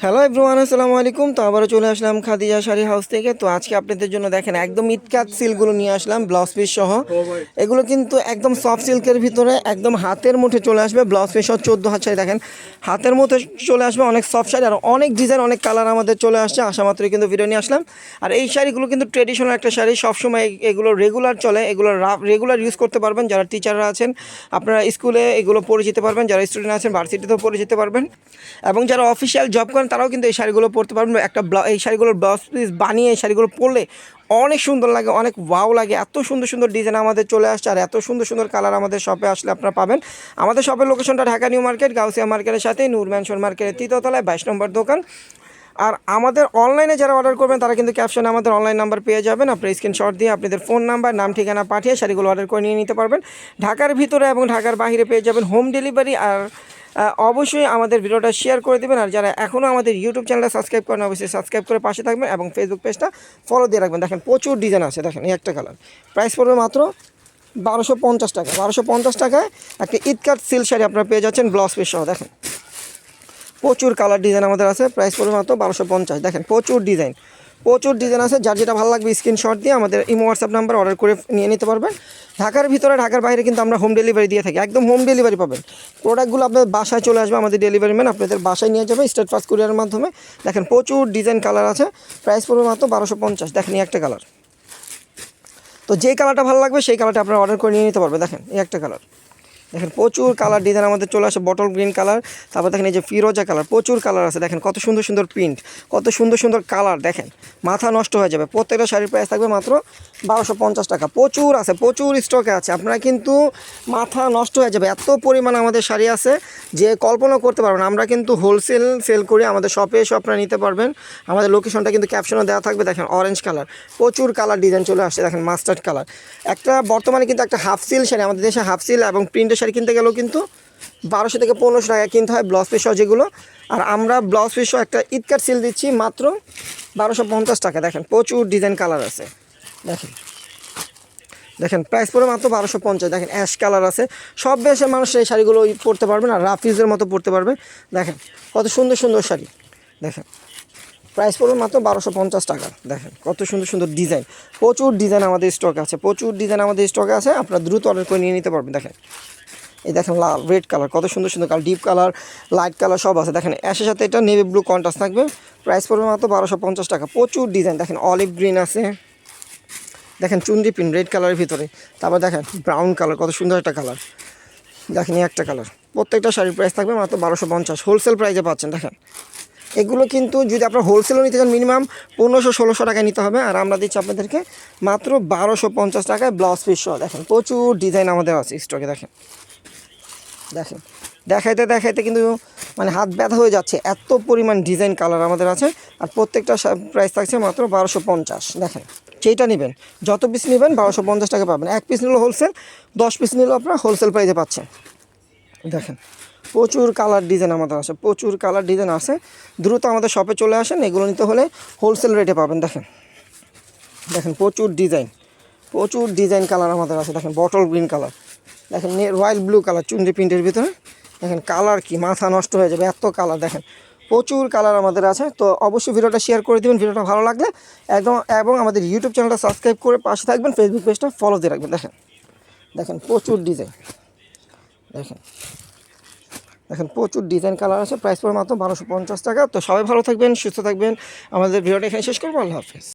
Hello everyone, আসসালামু আলাইকুম। তো আবারও চলে আসলাম খাদিজা শাড়ি হাউস থেকে। তো আজকে আপনাদের জন্য দেখেন একদম ইটকাট সিল্কগুলো নিয়ে আসলাম, ব্লাউজ পিস সহ। এগুলো কিন্তু একদম সফট সিল্কের ভিতরে একদম হাতের মুঠে চলে আসবে, ব্লাউজ পিস সহ 14 হাত শাড়ি দেখেন হাতের মুঠে চলে আসবে। অনেক সফট শাড়ি আর অনেক ডিজাইন, অনেক কালার আমাদের চলে আসছে। আসা মাত্রই কিন্তু ভিডিও নিয়ে আসলাম। আর এই শাড়িগুলো কিন্তু ট্রেডিশনাল একটা শাড়ি, সবসময় এগুলো রেগুলার চলে, এগুলো রেগুলার ইউজ করতে পারবেন। যারা টিচাররা আছেন আপনারা স্কুলে এগুলো পরে যেতে পারবেন, যারা স্টুডেন্ট আছেন ভার্সিটিতেও পরে যেতে পারবেন, এবং যারা অফিসিয়াল জব করেন তারাও কিন্তু এই শাড়িগুলো পরতে পারবেন। এই শাড়িগুলোর ব্লাউজ পিস বানিয়ে এই শাড়িগুলো পরলে অনেক সুন্দর লাগে, অনেক ওয়াও লাগে। এত সুন্দর সুন্দর ডিজাইন আমাদের চলে আসছে আর এত সুন্দর সুন্দর কালার আমাদের শপে আসলে আপনারা পাবেন। আমাদের শপের লোকেশনটা ঢাকা নিউ মার্কেট, গাউসিয়া মার্কেটের সাথে নূর ম্যানশন মার্কেটের 3য় তলায় 22 নম্বর দোকান। আর আমাদের অনলাইনে যারা অর্ডার করবেন তারা কিন্তু ক্যাপশনে আমাদের অনলাইন নাম্বার পেয়ে যাবেন। আপনার স্ক্রিনশট দিয়ে আপনাদের ফোন নাম্বার, নাম, ঠিকানা পাঠিয়ে শাড়িগুলো অর্ডার করে নিয়ে নিতে পারবেন। ঢাকার ভিতরে এবং ঢাকার বাইরে পেয়ে যাবেন হোম ডেলিভারি। আর অবশ্যই আমাদের ভিডিওটা শেয়ার করে দেবেন। আর যারা এখনও আমাদের ইউটিউব চ্যানেলটা সাবস্ক্রাইব করেন অবশ্যই সাবস্ক্রাইব করে পাশে থাকবেন এবং ফেসবুক পেজটা ফলো দিয়ে রাখবেন। দেখেন প্রচুর ডিজাইন আছে, দেখেন এই একটা কালার, প্রাইস পড়বে মাত্র 1250 টাকা। 1250 টাকায় একটা ইটকাট সিল্ক শাড়ি আপনারা পেয়ে যাচ্ছেন ব্লাউজ পিস সহ। দেখেন প্রচুর কালার ডিজাইন আমাদের আছে, প্রাইস পড়বে মাত্র 1250। দেখেন প্রচুর ডিজাইন আছে। যার যেটা ভালো লাগবে স্ক্রিনশট দিয়ে আমাদের ইমো হোয়াটসঅ্যাপ নাম্বার অর্ডার করে নিয়ে নিতে পারবেন। ঢাকার ভিতরে ঢাকার বাইরে কিন্তু আমরা হোম ডেলিভারি দিয়ে থাকি, একদম হোম ডেলিভারি পাবেন। প্রোডাক্টগুলো আপনাদের বাসায় চলে আসবে, আমাদের ডেলিভারি ম্যান আপনাদের বাসায় নিয়ে যাবে স্টেট ফাস্ট কুরিয়ারের মাধ্যমে। দেখেন প্রচুর ডিজাইন কালার আছে, প্রাইস পড়বে মাত্র 1250। দেখেন এই একটা কালার, তো যেই কালারটা ভালো লাগবে সেই কালারটা আপনারা অর্ডার করে নিয়ে নিতে পারবেন। দেখেন এই একটা কালার, দেখেন প্রচুর কালার ডিজাইন আমাদের চলে আসে, বটল গ্রিন কালার, তারপর দেখেন এই যে ফিরোজা কালার, প্রচুর কালার আছে। দেখেন কত সুন্দর সুন্দর প্রিন্ট, কত সুন্দর সুন্দর কালার, দেখেন মাথা নষ্ট হয়ে যাবে। প্রত্যেকটা শাড়ির প্রাইস থাকবে মাত্র 1250 টাকা। প্রচুর আছে, প্রচুর স্টকে আছে, আপনারা কিন্তু মাথা নষ্ট হয়ে যাবে। এত পরিমাণ আমাদের শাড়ি আছে যে কল্পনা করতে পারবেন। আমরা কিন্তু হোলসেল সেল করি, আমাদের শপে এসে আপনারা নিতে পারবেন। আমাদের লোকেশনটা কিন্তু ক্যাপশনে দেওয়া থাকবে। দেখেন অরেঞ্জ কালার, প্রচুর কালার ডিজাইন চলে আসছে। দেখেন মাস্টার্ড কালার, একটা বর্তমানে কিন্তু একটা হাফ সিল শাড়ি, আমাদের দেশে হাফ সিল এবং প্রিন্টের শাড়ি কিনতে গেলেও কিন্তু 1200 থেকে 1500 টাকা কিনতে হয় ব্লাউজ পিস সহ যেগুলো। আর আমরা ব্লাউজ পিস সহ একটা ইটকাট সিল দিচ্ছি মাত্র 1250 টাকা। দেখেন প্রচুর ডিজাইন কালার আছে, দেখেন দেখেন প্রাইস পড়ে মাত্র 1250। দেখেন অ্যাশ কালার আছে, সব দেশের মানুষ এই শাড়িগুলো পরতে পারবেন আর রাফ ইউজের মতো পরতে পারবে। দেখেন কত সুন্দর সুন্দর শাড়ি, দেখেন প্রাইস পড়বে মাত্র 1250 টাকা। দেখেন কত সুন্দর সুন্দর ডিজাইন, প্রচুর ডিজাইন আমাদের স্টকে আছে, প্রচুর ডিজাইন আমাদের স্টকে আছে, আপনারা দ্রুত অর্ডার করে নিয়ে নিতে পারবেন। দেখেন এই দেখেন লাল, রেড কালার, কত সুন্দর সুন্দর colour, deep colour, light colour সব আছে। দেখেন অ্যাশের সাথে এটা নেভি ব্লু কন্ট্রাস্ট থাকবে, প্রাইস পড়বে মাত্র 1250 টাকা। প্রচুর ডিজাইন, দেখেন অলিভ গ্রিন আছে, দেখেন চুন্ডি পিন রেড কালারের ভিতরে, তারপর দেখেন ব্রাউন কালার, কত সুন্দর একটা কালার। দেখেন এই একটা কালার, প্রত্যেকটা শাড়ির প্রাইস থাকবে মাত্র 1250, হোলসেল প্রাইসে পাচ্ছেন। দেখেন এগুলো কিন্তু যদি আপনার হোলসেলও নিতে চান মিনিমাম 1500-1600 টাকায় নিতে হবে, আর আমরা দিচ্ছি আপনাদেরকে মাত্র 1250 টাকায় ব্লাউজ পিস সহ। দেখেন প্রচুর ডিজাইন আমাদের আছে স্টকে। দেখেন দেখেন দেখাইতে দেখাইতে কিন্তু মানে হাত ব্যথা হয়ে যাচ্ছে, এত পরিমাণ ডিজাইন কালার আমাদের আছে। আর প্রত্যেকটা প্রাইস থাকছে মাত্র 1250। দেখেন যেইটা নেবেন, যত পিস নেবেন 1250 টাকা পাবেন। এক পিস নিলেও হোলসেল, 10 পিস নিলেও আপনারা হোলসেল প্রাইসে পাচ্ছেন। দেখেন প্রচুর কালার ডিজাইন আমাদের আছে, প্রচুর কালার ডিজাইন আছে, দ্রুত আমাদের শপে চলে আসেন। এগুলো নিতে হলে হোলসেল রেটে পাবেন। দেখেন দেখেন প্রচুর ডিজাইন কালার আমাদের আছে। দেখেন বটল গ্রিন কালার, দেখেন রয়্যাল ব্লু কালার চুনরি প্রিন্টের ভিতরে। দেখেন কালার কি মাথা নষ্ট হয়ে যাবে, এত কালার। দেখেন প্রচুর কালার আমাদের আছে। তো অবশ্যই ভিডিওটা শেয়ার করে দেবেন, ভিডিওটা ভালো লাগলে একদম, এবং আমাদের ইউটিউব চ্যানেলটা সাবস্ক্রাইব করে পাশে থাকবেন, ফেসবুক পেজটা ফলো দিয়ে রাখবেন। দেখেন দেখেন প্রচুর ডিজাইন, দেখেন দেখেন প্রচুর ডিজাইন কালার আছে, প্রাইস পড়ে মাত্র 1250 টাকা। তো সবাই ভালো থাকবেন, সুস্থ থাকবেন। আমাদের ভিডিওটা এখানে শেষ করবো। আল্লাহ হাফেজ।